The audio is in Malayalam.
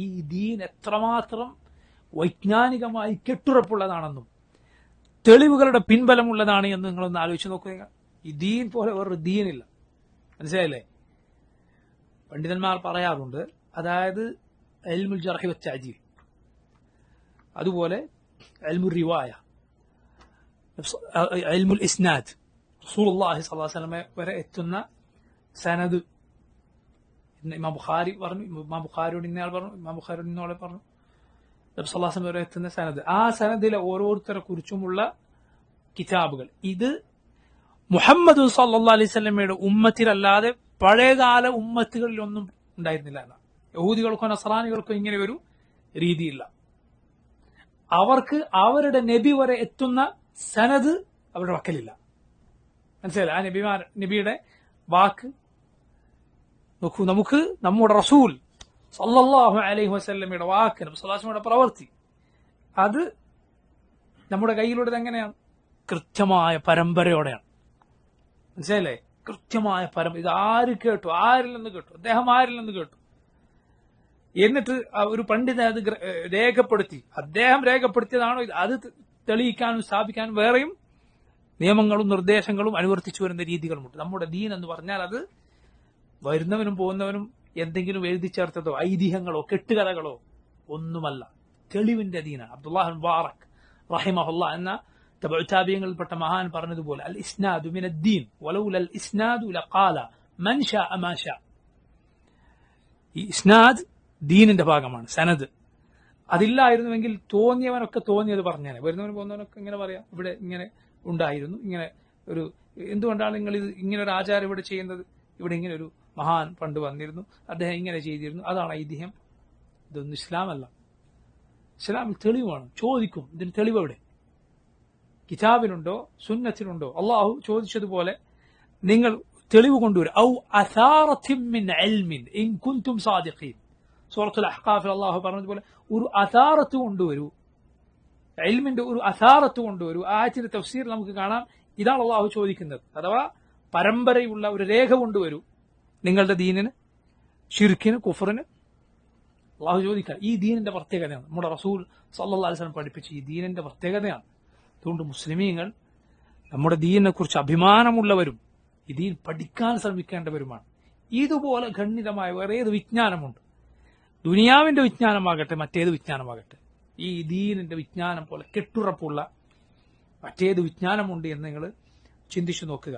ഈ ദീൻ എത്രമാത്രം വൈജ്ഞാനികമായി കെട്ടുറപ്പുള്ളതാണെന്നും തെളിവുകളുടെ പിൻബലമുള്ളതാണ് എന്ന് നിങ്ങളൊന്ന് ആലോചിച്ച് നോക്കുക. ഈ ദീൻ പോലെ വേറൊരു ദീനില്ല. മനസ്സിലായില്ലേ? പണ്ഡിതന്മാർ പറയാറുണ്ട്, അതായത് ഇൽമുൽ ജർഹ് വത്തഅദീൽ, അതുപോലെ ഇൽമുൽ റിവായ, ഇൽമുൽ ഇസ്നാദ്, റസൂലുള്ളാഹി സ്വല്ലല്ലാഹു അലൈഹി വസല്ലം വരെ എത്തുന്ന സനദ്. ഇമാം ബുഖാരി പറഞ്ഞു, ഇമാം ബുഖാരിയോട് ഇന്നയാൾ പറഞ്ഞു, ഇമാം ബുഖാരിയോട് ഇന്നയാളെ പറഞ്ഞു, നബി സല്ലല്ലാഹു അലൈഹി വസല്ലം വരെ എത്തുന്ന സനദ്. ആ സനദിലെ ഓരോരുത്തരെ കുറിച്ചുമുള്ള കിതാബുകൾ. ഇത് മുഹമ്മദ് സല്ലല്ലാഹു അലൈഹി വസല്ലമയുടെ ഉമ്മത്തിലല്ലാതെ പഴയകാല ഉമ്മത്തുകളിലൊന്നും ഉണ്ടായിരുന്നില്ല എന്നാണ്. യഹൂദികൾക്കോ നസ്രാനികൾക്കോ ഇങ്ങനെ ഒരു രീതിയില്ല. അവർക്ക് അവരുടെ നബി വരെ എത്തുന്ന സനദ് അവരുടെ വക്കലില്ല. മനസ്സിലായില്ല? ആ നബിയുടെ വാക്ക് നോക്കൂ. നമുക്ക് നമ്മുടെ റസൂൽ സല്ലല്ലാഹു അലൈഹി വസല്ലമയുടെ വാക്ക്, നബി സല്ലല്ലാഹു അലൈഹി വസല്ലമയുടെ പ്രവൃത്തി, അത് നമ്മുടെ കയ്യിലുള്ളത് എങ്ങനെയാണ്? കൃത്യമായ പരമ്പരയോടെയാണ്. മനസ്സിലായില്ലേ? കൃത്യമായ ഇത് ആര് കേട്ടു, ആരിൽ നിന്ന് കേട്ടു, അദ്ദേഹം ആരിൽ നിന്ന് കേട്ടു, എന്നിട്ട് ഒരു പണ്ഡിതൻ അത് രേഖപ്പെടുത്തി, അദ്ദേഹം രേഖപ്പെടുത്തിയതാണോ അത് തെളിയിക്കാനും സ്ഥാപിക്കാനും വേറെയും നിയമങ്ങളും നിർദ്ദേശങ്ങളും അനുവർത്തിച്ചു വരുന്ന രീതികളുമുണ്ട്. നമ്മുടെ ദീൻ എന്ന് പറഞ്ഞാൽ അത് വരുന്നവനും പോകുന്നവനും എന്തെങ്കിലും എഴുതി ചേർത്തതോ ഐതിഹ്യങ്ങളോ കെട്ടുകഥകളോ ഒന്നുമല്ല. തെളിവിന്റെ ദീനാണ്. അബ്ദുല്ലാഹ് മുബാറക് റഹിമഹുല്ലാ എന്ന തബഉതാബിയങ്ങളിൽപ്പെട്ട മഹാൻ പറഞ്ഞതുപോലെ, അൽ ഇസ്നാദു മിനദ്ദീൻ വലൗലൽ ഇസ്നാദു ലഖാല മൻ ശാഅ മാ ശാഅ. ഈ ഇസ്നാദ് ദീനിന്റെ ഭാഗമാണ്, സനദ്. അതില്ലായിരുന്നുവെങ്കിൽ തോന്നിയവനൊക്കെ തോന്നിയത് പറഞ്ഞേനെ. വരുന്നവന് പോകുന്നവനൊക്കെ ഇങ്ങനെ പറയാം, ഇവിടെ ഇങ്ങനെ ഉണ്ടായിരുന്നു, ഇങ്ങനെ ഒരു, എന്തുകൊണ്ടാണ് നിങ്ങൾ ഇത് ഇങ്ങനെ ഒരു ആചാരം ഇവിടെ ചെയ്യുന്നത്, ഇവിടെ ഇങ്ങനെ ഒരു മഹാൻ പണ്ട് വന്നിരുന്നു, അദ്ദേഹം ഇങ്ങനെ ചെയ്തിരുന്നു, അതാണ് ഐതിഹ്യം. ഇതൊന്നും ഇസ്ലാമല്ല. ഇസ്ലാമിൽ തെളിവാണ്. ചോദിക്കും, ഇതിന് തെളിവ് എവിടെ? കിതാബിനുണ്ടോ സുന്നത്തിനുണ്ടോ? അള്ളാഹു ചോദിച്ചതുപോലെ നിങ്ങൾ തെളിവ് കൊണ്ടുവരും. ഔ അസാറത്തിൻ മിൻ ഇൽമിൻ ഇൻ കുൻതും സാദിഖീൻ. സൂറത്തുൽ അഹ്ഖാഫിൽ അള്ളാഹു പറഞ്ഞതുപോലെ ഒരു അസാറത്ത് കൊണ്ടുവരൂ, ഇൽമിന്റെ ഒരു അസാറത്ത് കൊണ്ടുവരൂ. ആയത്തിന്റെ തഫ്സീർ നമുക്ക് കാണാം. ഇതാണ് അള്ളാഹു ചോദിക്കുന്നത്. അഥവാ പരമ്പരയുള്ള ഒരു രേഖ കൊണ്ടുവരൂ നിങ്ങളുടെ ദീനിന്, ശിർക്കിന്, കുഫറിന്. അള്ളാഹു ചോദിക്കാം. ഈ ദീനിന്റെ പ്രത്യേകതയാണ്. നമ്മുടെ റസൂൽ സല്ലല്ലാഹു അലൈഹി വസല്ലം പഠിപ്പിച്ച ഈ ദീനിന്റെ പ്രത്യേകതയാണ്. അതുകൊണ്ട് മുസ്ലിമീങ്ങൾ നമ്മുടെ ദീനിനെ കുറിച്ച് അഭിമാനമുള്ളവരും ഈ ദീൻ പഠിക്കാൻ ശ്രമിക്കേണ്ടവരുമാണ്. ഇതുപോലെ ഖണ്ഡിതമായ വേറെ ഏത് വിജ്ഞാനമുണ്ട്? ദുനിയാവിന്റെ വിജ്ഞാനമാകട്ടെ, മറ്റേത് വിജ്ഞാനമാകട്ടെ, ഈ ദീനിന്റെ വിജ്ഞാനം പോലെ കെട്ടുറപ്പുള്ള മറ്റേത് വിജ്ഞാനമുണ്ട് എന്ന് നിങ്ങൾ ചിന്തിച്ചു നോക്കുക.